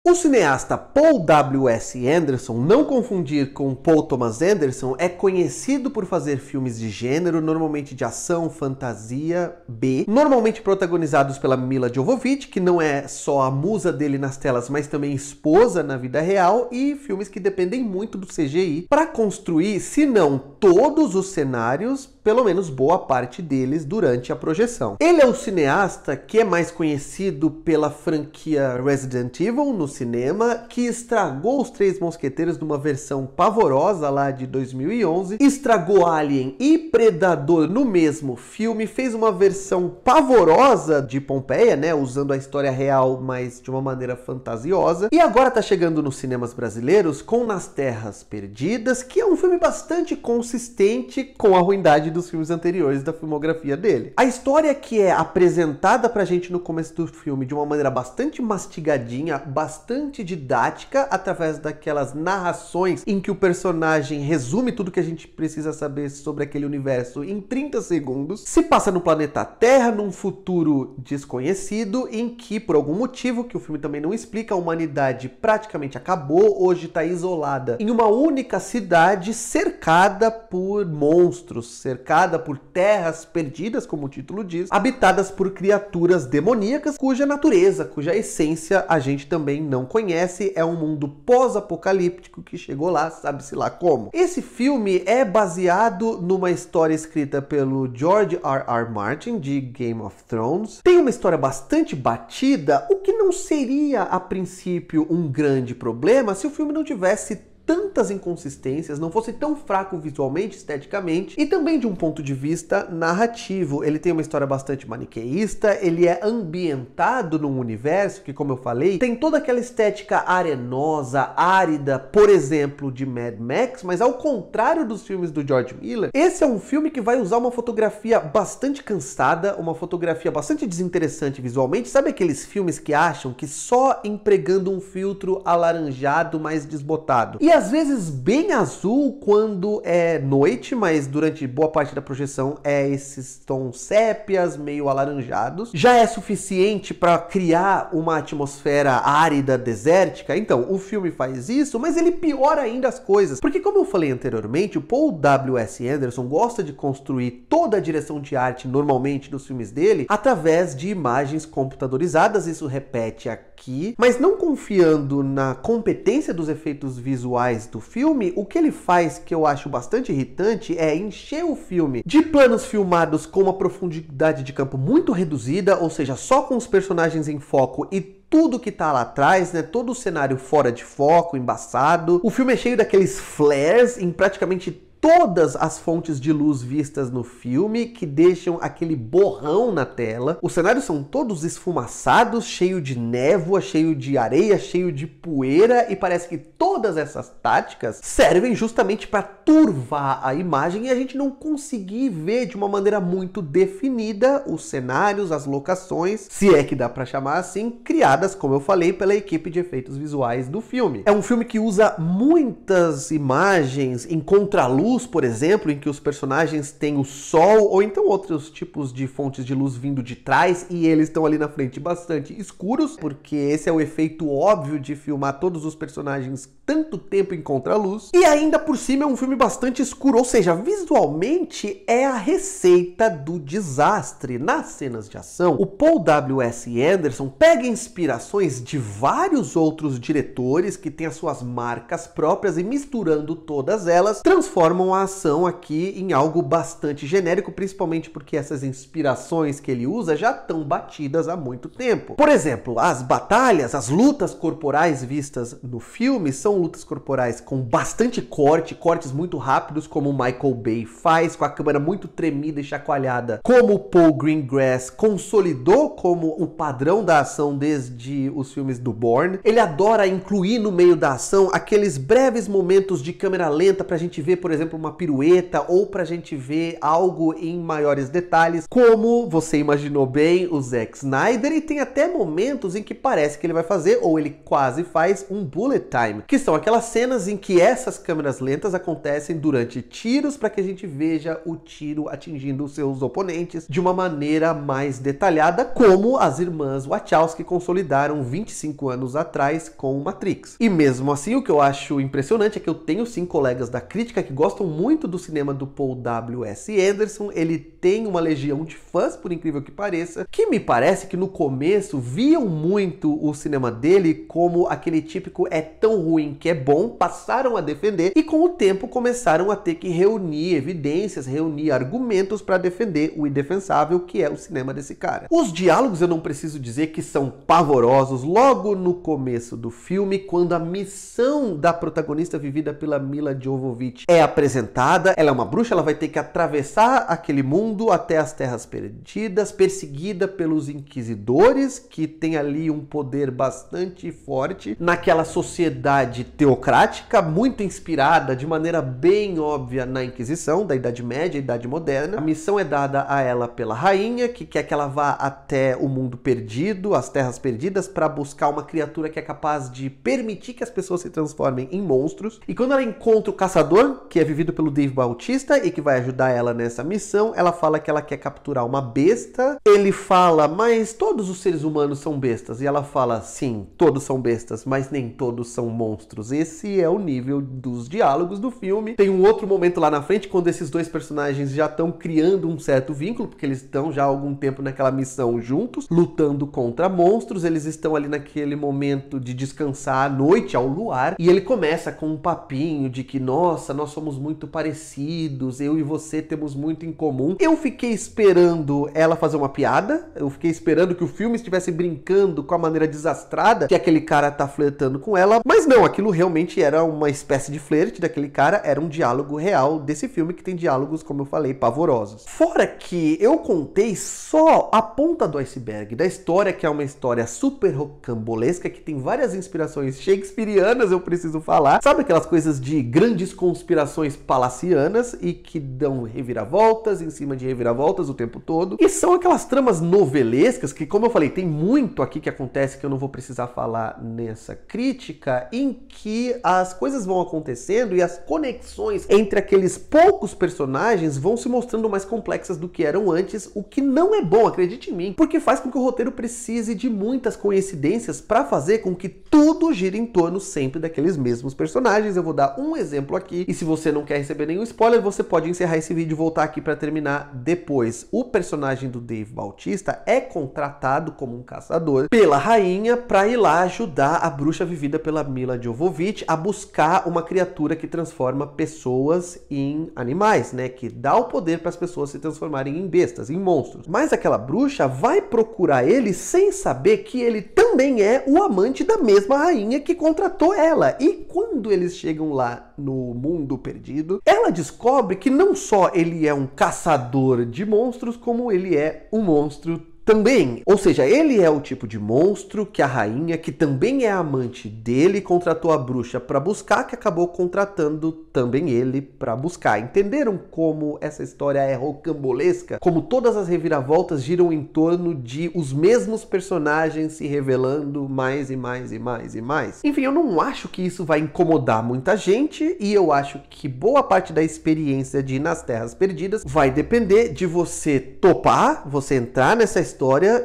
O cineasta Paul W.S. Anderson, não confundir com Paul Thomas Anderson, é conhecido por fazer filmes de gênero, normalmente de ação, fantasia, B, normalmente protagonizados pela Milla Jovovich, que não é só a musa dele nas telas, mas também esposa na vida real, e filmes que dependem muito do CGI para construir, se não todos os cenários, pelo menos boa parte deles durante a projeção. Ele é o cineasta que é mais conhecido pela franquia Resident Evil no cinema, que estragou Os Três Mosqueteiros numa versão pavorosa lá de 2011, estragou Alien e Predador no mesmo filme, fez uma versão pavorosa de Pompeia, né, usando a história real, mas de uma maneira fantasiosa, e agora tá chegando nos cinemas brasileiros com Nas Terras Perdidas, que é um filme bastante consistente com a ruindade dos filmes anteriores da filmografia dele. A história que é apresentada pra gente no começo do filme de uma maneira bastante mastigadinha, bastante didática, através daquelas narrações em que o personagem resume tudo que a gente precisa saber sobre aquele universo em 30 segundos, se passa no planeta Terra, num futuro desconhecido, em que, por algum motivo, que o filme também não explica, a humanidade praticamente acabou, hoje está isolada em uma única cidade, cercada por monstros, cercada por terras perdidas, como o título diz, habitadas por criaturas demoníacas, cuja natureza, cuja essência a gente também não conhece, é um mundo pós-apocalíptico que chegou lá, sabe-se lá como. Esse filme é baseado numa história escrita pelo George R.R. Martin, de Game of Thrones. Tem uma história bastante batida, o que não seria, a princípio, um grande problema se o filme não tivesse tantas inconsistências, não fosse tão fraco visualmente, esteticamente, e também de um ponto de vista narrativo. Ele tem uma história bastante maniqueísta, ele é ambientado num universo que, como eu falei, tem toda aquela estética arenosa, árida, por exemplo, de Mad Max, mas ao contrário dos filmes do George Miller, esse é um filme que vai usar uma fotografia bastante cansada, uma fotografia bastante desinteressante visualmente. Sabe aqueles filmes que acham que só empregando um filtro alaranjado mais desbotado, e às vezes bem azul quando é noite, mas durante boa parte da projeção é esses tons sépias, meio alaranjados, já é suficiente para criar uma atmosfera árida, desértica? Então, o filme faz isso, mas ele piora ainda as coisas, porque como eu falei anteriormente, o Paul W.S. Anderson gosta de construir toda a direção de arte normalmente dos filmes dele através de imagens computadorizadas, isso repete aqui, mas não confiando na competência dos efeitos visuais do filme. O que ele faz, que eu acho bastante irritante, é encher o filme de planos filmados com uma profundidade de campo muito reduzida, ou seja, só com os personagens em foco e tudo que tá lá atrás, né? Todo o cenário fora de foco, embaçado. O filme é cheio daqueles flares em praticamente todas as fontes de luz vistas no filme, que deixam aquele borrão na tela. Os cenários são todos esfumaçados, cheio de névoa, cheio de areia, cheio de poeira, e parece que todas essas táticas servem justamente para turvar a imagem e a gente não conseguir ver de uma maneira muito definida os cenários, as locações, se é que dá para chamar assim, criadas, como eu falei, pela equipe de efeitos visuais do filme. É um filme que usa muitas imagens em contraluz, por exemplo, em que os personagens têm o sol ou então outros tipos de fontes de luz vindo de trás e eles estão ali na frente bastante escuros, porque esse é o efeito óbvio de filmar todos os personagens tanto tempo em contraluz. E ainda por cima é um filme bastante escuro, ou seja, visualmente é a receita do desastre. Nas cenas de ação, o Paul W.S. Anderson pega inspirações de vários outros diretores que têm as suas marcas próprias e, misturando todas elas, transforma a ação aqui em algo bastante genérico, principalmente porque essas inspirações que ele usa já estão batidas há muito tempo. Por exemplo, as batalhas, as lutas corporais vistas no filme são lutas corporais com bastante cortes muito rápidos, como o Michael Bay faz, com a câmera muito tremida e chacoalhada, como o Paul Greengrass consolidou como o padrão da ação desde os filmes do Bourne. Ele adora incluir no meio da ação aqueles breves momentos de câmera lenta pra gente ver, por exemplo, exemplo, uma pirueta ou pra gente ver algo em maiores detalhes, como você imaginou bem, o Zack Snyder, e tem até momentos em que parece que ele vai fazer, ou ele quase faz, um bullet time, que são aquelas cenas em que essas câmeras lentas acontecem durante tiros para que a gente veja o tiro atingindo os seus oponentes de uma maneira mais detalhada, como as irmãs Wachowski consolidaram 25 anos atrás com Matrix. E mesmo assim, o que eu acho impressionante é que eu tenho sim colegas da crítica que gostam muito do cinema do Paul W.S. Anderson. Ele tem uma legião de fãs, por incrível que pareça, que me parece que no começo viam muito o cinema dele como aquele típico é tão ruim que é bom, passaram a defender e com o tempo começaram a ter que reunir evidências, reunir argumentos para defender o indefensável que é o cinema desse cara. Os diálogos eu não preciso dizer que são pavorosos logo no começo do filme, quando a missão da protagonista vivida pela Milla Jovovich é apresentada. Ela é uma bruxa, ela vai ter que atravessar aquele mundo até as Terras Perdidas, perseguida pelos inquisidores, que tem ali um poder bastante forte naquela sociedade teocrática, muito inspirada de maneira bem óbvia na Inquisição, da Idade Média e Idade Moderna. A missão é dada a ela pela rainha, que quer que ela vá até o mundo perdido, as Terras Perdidas, para buscar uma criatura que é capaz de permitir que as pessoas se transformem em monstros. E quando ela encontra o caçador, que é vivido pelo Dave Bautista e que vai ajudar ela nessa missão, ela fala que ela quer capturar uma besta. Ele fala, mas todos os seres humanos são bestas. E ela fala, sim, todos são bestas, mas nem todos são monstros. Esse é o nível dos diálogos do filme. Tem um outro momento lá na frente, quando esses dois personagens já estão criando um certo vínculo, porque eles estão já há algum tempo naquela missão juntos, lutando contra monstros. Eles estão ali naquele momento de descansar à noite, ao luar, e ele começa com um papinho de que, nossa, nós somos muito parecidos, eu e você temos muito em comum. Eu fiquei esperando ela fazer uma piada, eu fiquei esperando que o filme estivesse brincando com a maneira desastrada que aquele cara tá flertando com ela, mas não, aquilo realmente era uma espécie de flerte daquele cara, era um diálogo real desse filme, que tem diálogos, como eu falei, pavorosos. Fora que eu contei só a ponta do iceberg da história, que é uma história super rocambolesca, que tem várias inspirações shakespearianas, eu preciso falar. Sabe aquelas coisas de grandes conspirações palacianas e que dão reviravoltas em cima de reviravoltas o tempo todo? E são aquelas tramas novelescas que, como eu falei, tem muito aqui que acontece que eu não vou precisar falar nessa crítica, em que as coisas vão acontecendo e as conexões entre aqueles poucos personagens vão se mostrando mais complexas do que eram antes, o que não é bom, acredite em mim, porque faz com que o roteiro precise de muitas coincidências para fazer com que tudo gire em torno sempre daqueles mesmos personagens. Eu vou dar um exemplo aqui, e se você não quer receber nenhum spoiler, você pode encerrar esse vídeo e voltar aqui para terminar depois. O personagem do Dave Bautista é contratado como um caçador pela rainha para ir lá ajudar a bruxa vivida pela Milla Jovovich a buscar uma criatura que transforma pessoas em animais, né? Que dá o poder para as pessoas se transformarem em bestas, em monstros. Mas aquela bruxa vai procurar ele sem saber que ele também é o amante da mesma rainha que contratou ela. E quando eles chegam lá no mundo perdido, ela descobre que não só ele é um caçador de monstros, como ele é um monstro também. Ou seja, ele é o tipo de monstro que a rainha, que também é amante dele, contratou a bruxa para buscar, que acabou contratando também ele para buscar. Entenderam como essa história é rocambolesca? Como todas as reviravoltas giram em torno de os mesmos personagens se revelando mais e mais e mais e mais? Enfim, eu não acho que isso vai incomodar muita gente, e eu acho que boa parte da experiência de ir nas Terras Perdidas vai depender de você topar, você entrar nessa história,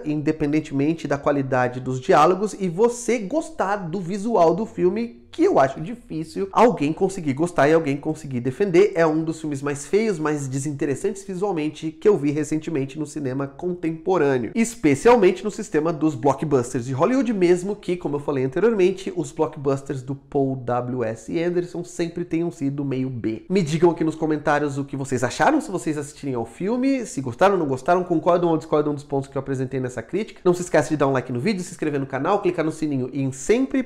independentemente da qualidade dos diálogos, e você gostar do visual do filme, que eu acho difícil alguém conseguir gostar e alguém conseguir defender. É um dos filmes mais feios, mais desinteressantes visualmente que eu vi recentemente no cinema contemporâneo, especialmente no sistema dos blockbusters de Hollywood, mesmo que, como eu falei anteriormente, os blockbusters do Paul W.S. Anderson sempre tenham sido meio B. Me digam aqui nos comentários o que vocês acharam, se vocês assistirem ao filme, se gostaram ou não gostaram, concordam ou discordam dos pontos que eu apresentei nessa crítica. Não se esqueça de dar um like no vídeo, se inscrever no canal, clicar no sininho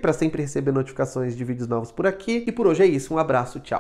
para sempre receber notificações de vídeos novos por aqui. E por hoje é isso, um abraço, tchau!